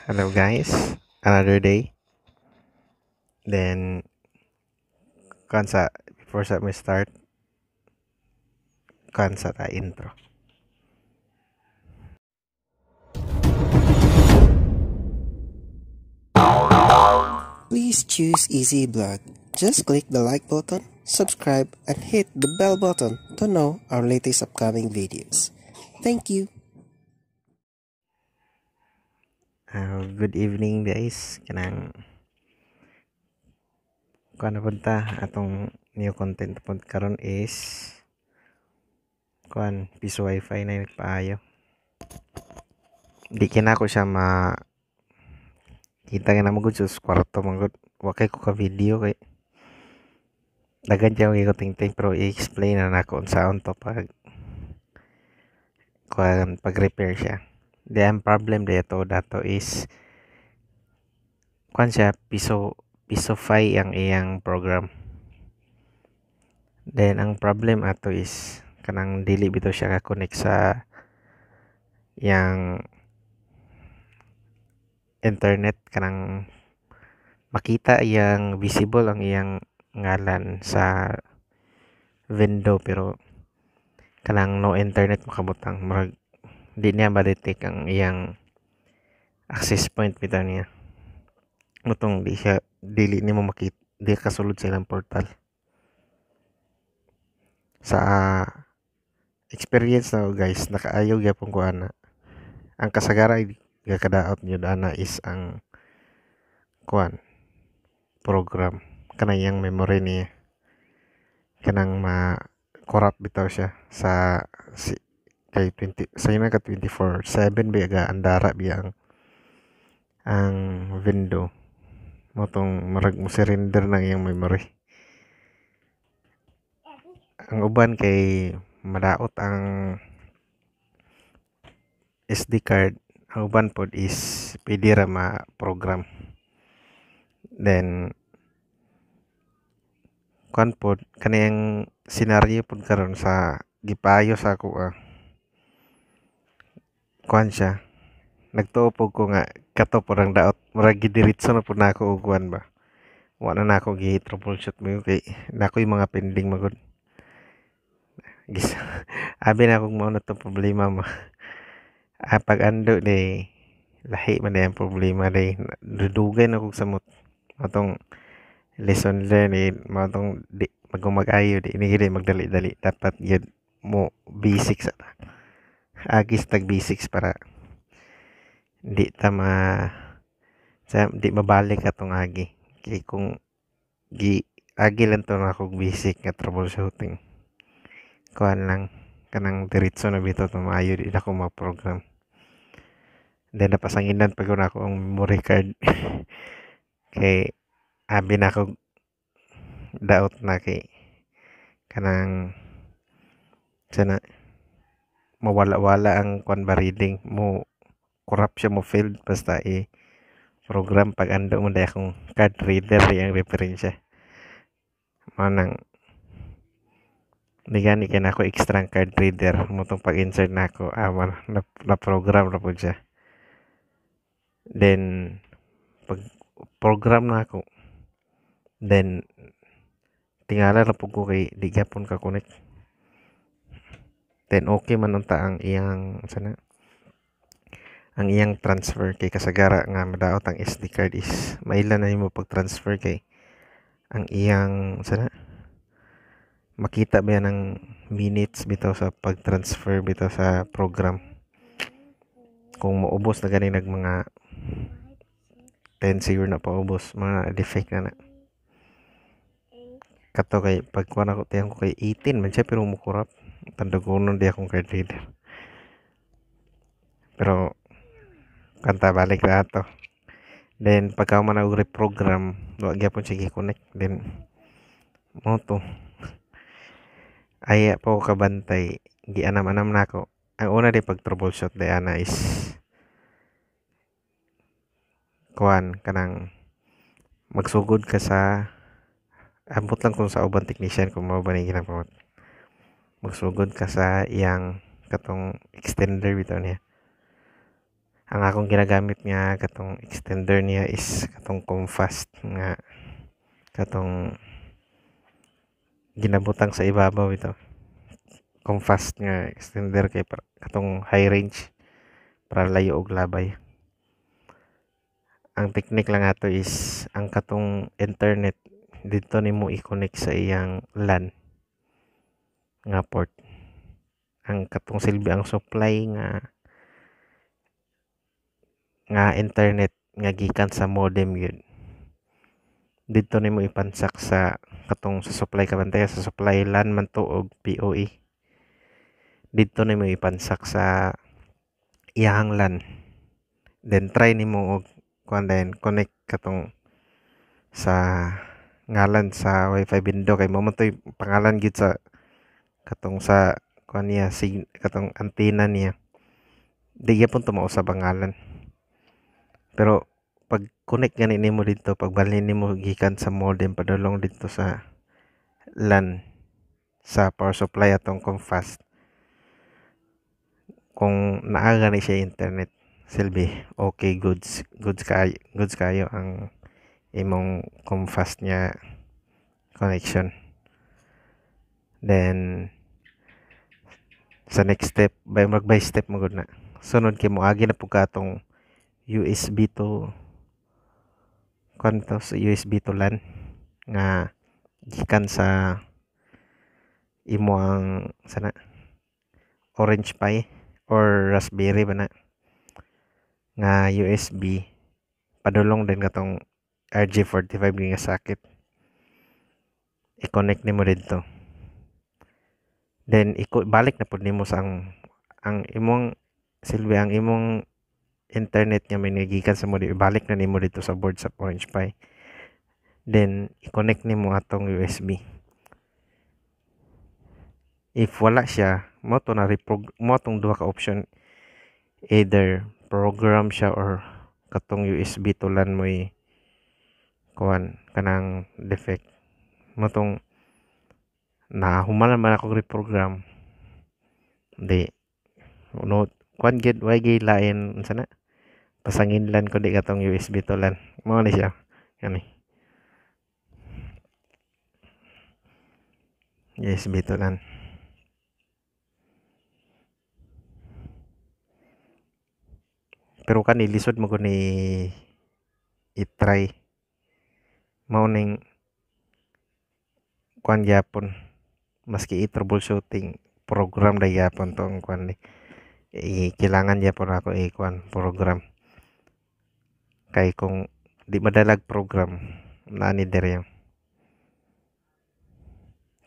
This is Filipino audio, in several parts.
Hello guys, another day. Then kansa before sa me start kansa ta intro. Please choose Easy Blood. Just click the like button, subscribe, and hit the bell button to know our latest upcoming videos. Thank you. Good evening guys. Kanang kuan na punta atong new content pud karon is kuan piso wifi na nagpaayo. Di kina ko siya kita na magud sa kwarto magud. Wa kay ko ka video kay dagan siya ko tingting pero i-explain na nako unsaon to pag repair siya. The problem dito dato is kuan siya Pisofy ang iyang program. Then ang problem ato is kanang dili bitaw siya ka-connect sa yang internet kanang makita iyang visible ang iyang ngalan sa window pero kanang no internet makabutang murag di niya ma-detect ang iyang access point bitaw niya. Mutong dili nimo makita di kasulod sa ilang portal. Sa experience na guys nakaayo gyapon ko ana. Ang kasagaran nga kadaot gyud ana is ang kuan program kanang memory niya kanang corrupt bitaw siya kay 20 sa ina ka 24/7 biya andara biya ang window motong marag mo surrender ng iyang memory. Ang uban kay madaot ang SD card. Ang uban pod is pwede ra ma-program. Then kuan pod kaniyang senaryo pod karon sa gipayo sa ako kuan siya nagtuo po ko nga kato po ang daot murag gidiretso na po na ako og kuan ba wala na ako gi troubleshoot mo kay nakoy mga pending magud gis abi na akong mao na to problema pag ando de lahi man ang problema de dudugay na kog samot atong lesson learned matong di magumag-ayo di ini gid magdali-dali dapat gyud mo basics agis tag basics para di ta di mabalik atong agi kay kung agi lang to na kog basic nga troubleshooting kuan lang kanang diretso na bitaw to maayo di na ko ma-program then napasanginan pag ako ang memory card kay abi na ko daot na kay kanang sana mawala-wala ang kuan ba reading mo corrupt siya mo failed basta program pag ando mo dahil akong card reader ang referensya manang di gani kay nako extra card reader mo tong pag insert nako na program na po siya then pag program na ako then tingala na po ko kay di gyapon ka connect then okay man unta ang iyang sana ang iyang transfer kay kasagara nga madaot ang SD card is mailan na nimo pag transfer kay ang iyang sana makita ba yan ng minutes bitaw sa pag-transfer bitaw sa program kung maubos na gani nag mga 10 siguro na paubos mga defect na kato kay pag kuha na ko tiyang ko kay 18 man siya pero mukurap tandugunon di akong card reader pero kanta balik na ato then pagka man ako reprogram wag gyapon siya gi-connect then mo to aya po kabantay gianam-anam nako ang una di pag troubleshoot di ana is kuan kanang magsugod ka sa ambot lang kung sa ubang technician kung mao ba ni ginapamot magsugod ka sa iyang katong extender bitaw niya Ang akong ginagamit nga katong extender niya is katong Comfast nga katong ginabutang sa ibabaw ito. Comfast nga extender kay katong high range para layo og labay. Ang technique lang ato is ang katong internet dito nimo i-connect sa iyang LAN nga port. Ang katong silbi ang supply nga internet nga gikan sa modem yun. Dito nimo ipansak sa katong sa supply kabantay sa supply LAN man to og PoE. Dito nimo ipansak sa iyang LAN. Then try nimo og connect katong sa ngalan sa wifi window kay mo man to'y pangalan gid sa katong sa kuan niya katong antenna niya. Di gyapon to mao sa pangalan. Pero pag connect gani nimo dito, pagbalhin nimo gikan sa modem padulong dito sa LAN sa power supply atong Comfast. Kung naa gani siya internet, silbi okay, goods kayo ang imong Comfast niya connection. Then sa next step, by step mo gud na. Sunod kay mo agi na pug katong USB to kanto sa USB to LAN nga gikan sa imo ang sana Orange Pi or Raspberry ba na nga USB padulong din katong RJ45 nga socket i-connect nimo dito. Then balik na pud nimo sa ang imong silbi ang imong internet nga may nagikan sa modem ibalik na nimo dito sa board sa Orange Pi. Then i-connect nimo atong USB. If wala siya, mo to na mo tong duha ka option, either program siya or katong USB to LAN mo'y kuan kanang defect. Mo tong nahuman man ako reprogram. Di no kuan gid way gid lain unsa na pasangin LAN ko di katong USB to LAN. Mo ni siya. Kani. USB to LAN. Pero kani lisod mo ko ni i-try. Mao ning kuan gyapon maski i-troubleshooting program na gyapon tong kuan ni kailangan gyapon ako kuan program kay kung di madalag program na ni dere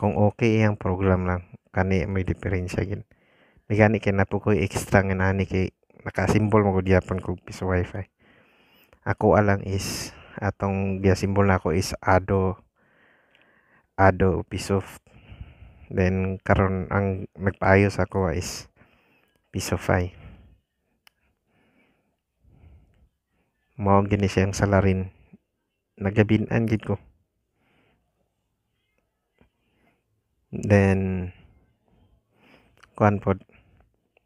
kung okay ang program lang kani may diferensya gid gani kay napo ko extra nga nani kay nakasimbol mo gud gyapon kog piso wifi ako alang is atong giasimbol na ako is Ado Pisoft. Then karon ang nagpaayos ako is Pisofy. Mao gini siyang salarin. Nagabinan gid ko. Then kuan pod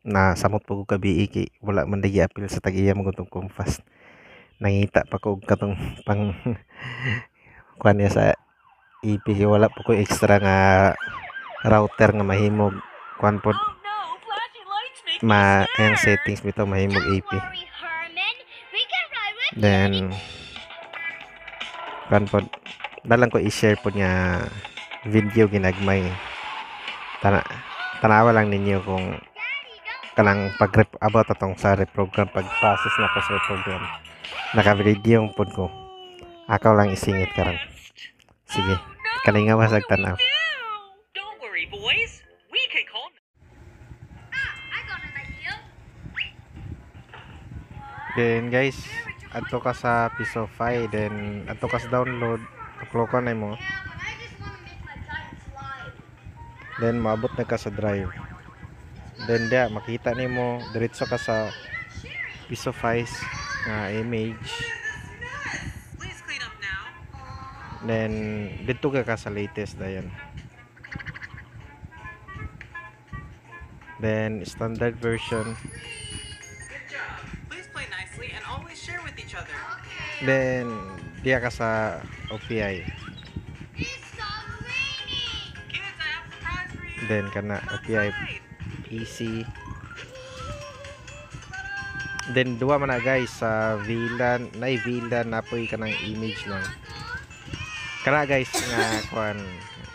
na samot po ko kabi iki wala man dagi apil sa tag-iya mo gutong Comfast. Nangita pa ko katong pang kuan niya sa IP wala po ko extra nga router nga mahimog kuan pod ang settings bitaw mahimog AP. Then kuan pod dalang ko i-share pod nga video ginagmay tanawa lang ninyo kung kanang about atong sa reprogram pag-process na ko sa reprogram naka-video pod ko akaw lang isingit karon sige kalinga wasag tanaw. Don't worry, boys. We can call. I got an idea. Then guys adto ka sa Pisofy then adto ka sa download upload ka na mo Yeah, but I just want to make my giant slide. then maabot na ka sa drive then dia makita nimo diretso ka sa Pisofy nga image Please clean up now. then dito ka sa latest dayon then standard version Good job. Please play each other. Then diya ka sa OPI. It's so raining. Kids, I have a surprise for you. Then kana OPI Outside. PC. Then duwa man na guys sa VLAN, VLAN napoy ka ng image lang. Kana guys nga kuan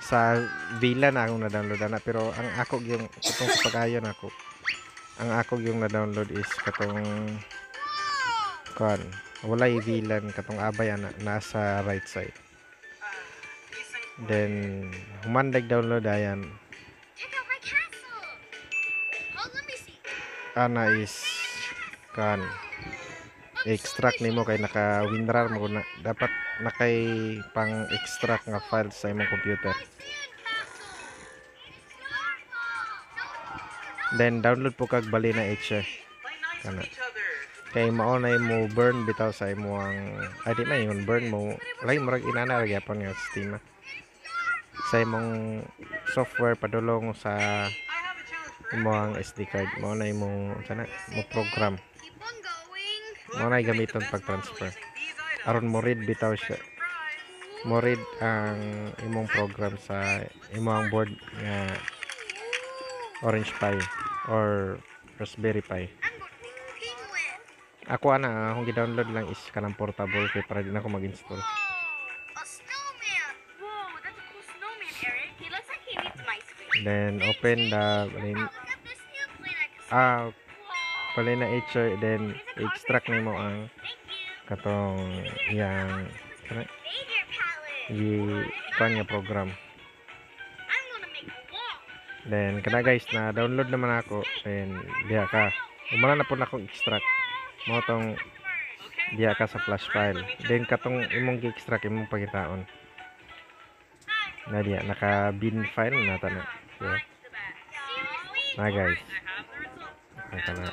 sa VLAN na akong na-download na pero ang ako yung katong sa pagayon ako. Ang ako yung na-download is katong kuan wala yung VLAN katong abay ana nasa right side. Decent. Then human download ayan Check out my castle. Oh, let me see. ana is kan extract nimo kay naka WinRAR mo na dapat nakay pang extract nga file sa imong computer. Then download po kag bali na HE Play nice Kana. with each other. kay mao na mo burn bitaw sa imong di na yun burn mo lay murag inana ra gyapon nga sistema sa imong software padulong sa I have a challenge for imong SD card mao na imong sana mo program Keep on going. mao na gamiton pag transfer aron mo read bitaw siya mo read ang imong program sa imong board nga Orange Pi or Raspberry Pi. I'm going to make a penguin. Ako ana akong gi-download lang is kanang portable kay para din ako mag-install. A snowman. Whoa, that's a cool snowman, Eric. He looks like he needs my screen. Then open the Oh, look at this new plane I can see. ah Whoa. pala na HE then extract nimo ang Thank you. katong yang kana Behavior palette. kuan nga program. I'm gonna make a wall. Then kana guys na download naman ako then diha ka. Umala na po na akong extract. Mo tong diha ka sa flash file. Then katong imong gi-extract imong pagitaon. Na diya naka bin file na tana. Yeah. Na guys. Ang kana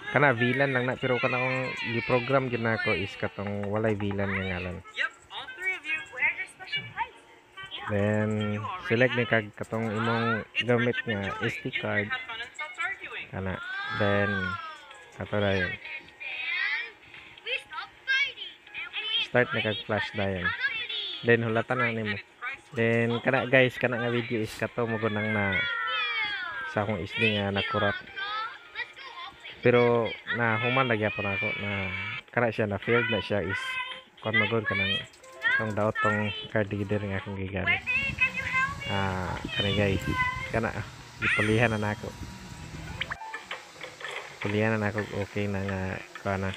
kana VLAN lang na pero kana kong gi-program gyud nako is katong walay VLAN nga ngalan. Yep, all three of you. Where's your special place? Then select ni kag katong imong gamit Friendship and nga joy. SD Get there, card have fun and stop arguing. kana. Then kato na yun. And we stop fighting. And we Start na kag flash dayon. Then hulatan na nimo. Then kana guys kana nga video is kato mo gunang na sa akong SD nga nakurat. Let's go all play. Pero na human lagi pa ako na kana siya na failed na siya is kon magod kanang tong daot tong card reader nga akong gigamit. Can you help me? Kani guys kana gipulihan na nako. Pulihan na nako okay na nga kana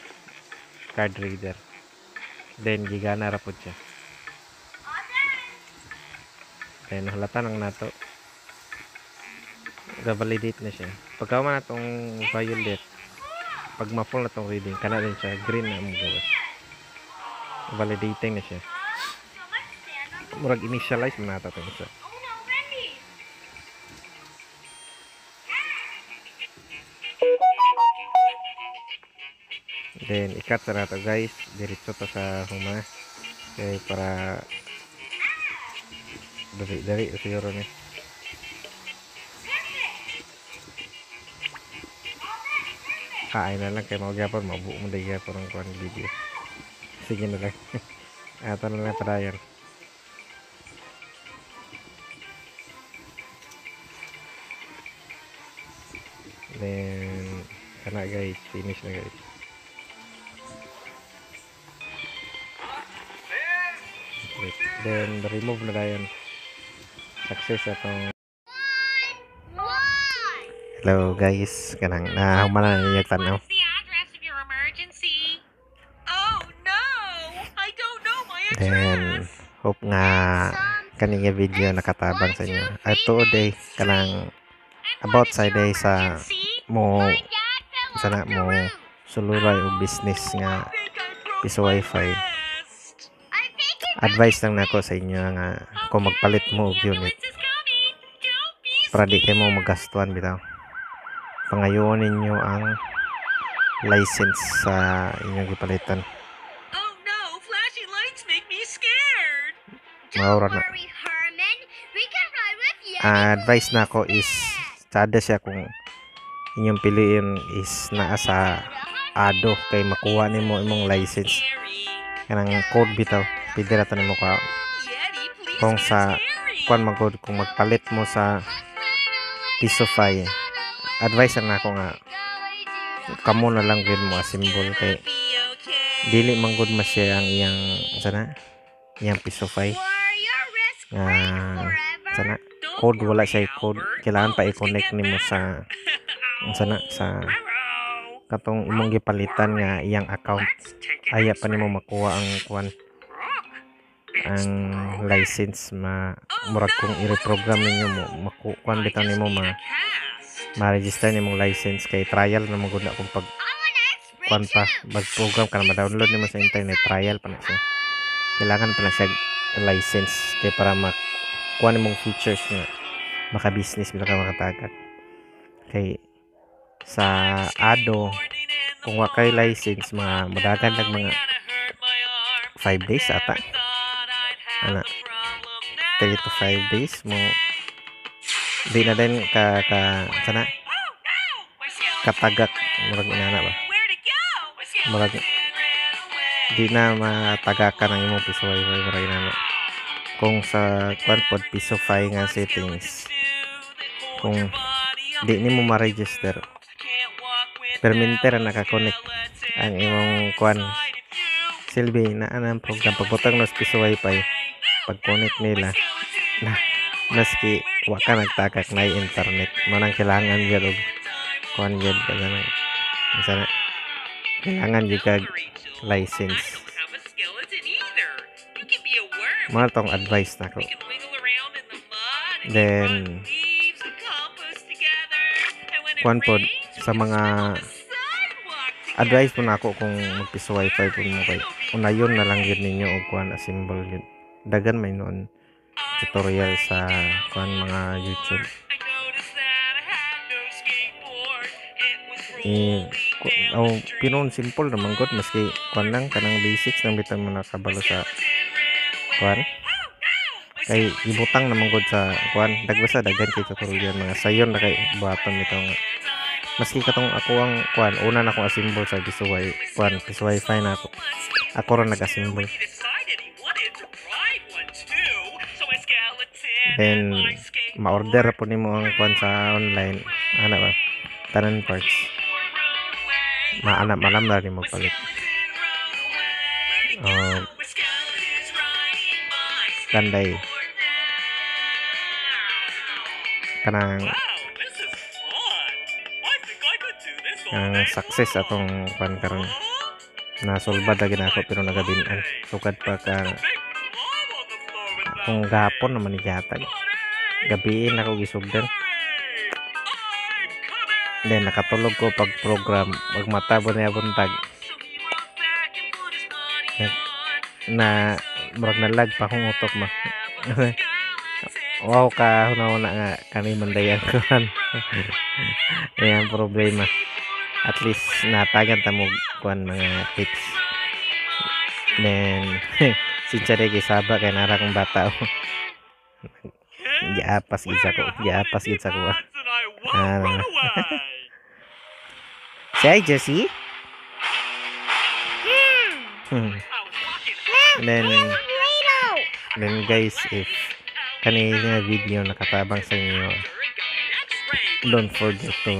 card reader. Then gigana ra pud siya. Then halata nang nato. Ga-validate na siya. Pagka man natong violet, pag ma-full na tong reading, kana din siya green na mo gawas. Validating na siya. So let's stand on the. Murag initialize mo nata tong isa. Oh no, Wendy. Then ikat na nato guys, diretso to sa huma. Okay, para dari siguro ni. Kain na lang kay mga gapon, mabuo mo dahil gapon ang kuhan video. Sige na lang. Ato na lang para yan. Then, kana guys, finish na guys. Wait. Then, remove na dayon. Success atong One. hello guys, kanang humana na niya tanaw. What's the address of your emergency? Oh no! I don't know my Then, address! hope nga kaniya video nakatabang sa inyo. At today, kanang about sa day sa mo sana mo suluray o business nga piso wifi. I think it. Advice lang nako sa inyo nga kung magpalit mo og unit para di kayo mo magastuan bitaw. Pangayoon ninyo ang license sa inyong gipalitan. Oh no! Flashy lights make me scared! Maura Don't na. worry, Herman. We can ride with you. Advice nako is sada siya kung inyong piliin is naa sa ado kay makuha nimo imong license kanang code bitaw pwede ra nimo ka Yeti, please kung be sa scary. kung magod kung magpalit mo sa Pisofy advice na ako nga kamo na lang gid mo symbol kay Be okay. dili man gud masya ang iyang sana iyang Pisofy Were your wrists nga forever? sana Don't code wala worry, siya code Albert. kailangan pa Always can i-connect get nimo sa better. sana sa Arrow. katong imong gipalitan nga iyang account Let's take an aya pa X-ray. nimo makuha ang kuan ang license murag kung i-reprogram ninyo mo makukuan bitaw nimo ma-register nimong license kay trial na magud na kung pag kuan pa mag-program ka na ma-download nimo sa internet trial pa na siya kailangan pa na siya license kay para makuha nimong features nga maka-business bila ka makatagak kay sa ado kung wa kay license mga madagan lang mga 5 days ata ana 3 to 5 days mo di na din ka sana katagak murag inana ba murag di na matagakan ang imong Pisofy murag inana kung sa kwan pod Pisofy nga settings kung di nimo ma-register perminter na naka-connect ang imong kwan silbi na anang program pagbutang nos Pisofy pag-connect nila na maski wa ka nagtagak na internet manang kailangan gyud og kuan gyud kanang sana kailangan gyud kag license Have a skeleton either. You can be a worm. mga tong advice nako We can wiggle around in the mud and Then, eat rotten leaves and compost together. And when it kuan pod rains, sa we mga swim on the sidewalk together. advice po nako kung magpiso wifi po mo kay unayon na lang gyud ninyo og kuan a symbol gyud dagan may noon tutorial sa kuan mga YouTube I noticed that I had no skateboard. It was eh rolling oh, down the street. pinon simple naman gud maski kuan lang kanang basics lang bitan mo nakabalo sa kuan kay ibutang naman gud sa kuan dagbasa dagan kay tutorial mga sayon na kay buhaton nito nga maski katong ako ang kuan una na akong symbol sa Pisofy kuan Piso wifi na ako ra nag-symbol He decided he wanted to ride one too. So my skeleton then and my skateboard ma-order po nimo ang kuan sa online ana ba tanan parts maanam malam na nimo palit oh kanday kanang Wow, this is fun. I think I could do this all ang day success atong kuan karon long. nasulbad na ginako pero nagabinan sukad pa ka Big blob on the floor without kung gahapon naman ni yatag gabiin ako gisugdan then nakatulog ko pag program pag mata niya buntag na murag nalag pa kong utok ma wow ka una nga kani mandayan ko ayan problema at least natagan ta mo kuan mga tips then sincha de gisaba kay nara kong bata giapas gid sa ko And I won't Ah. run away. say hi Jessie I was walking then guys if kani nga video nakatabang sa inyo don't forget to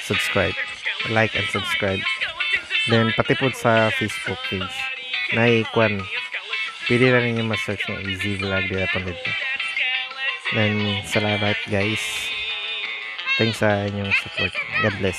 subscribe like and subscribe then pati po sa Facebook page na ikwan pili na ninyo ma-search ng easy vlog dito po dito then salamat guys thanks sa inyong support God bless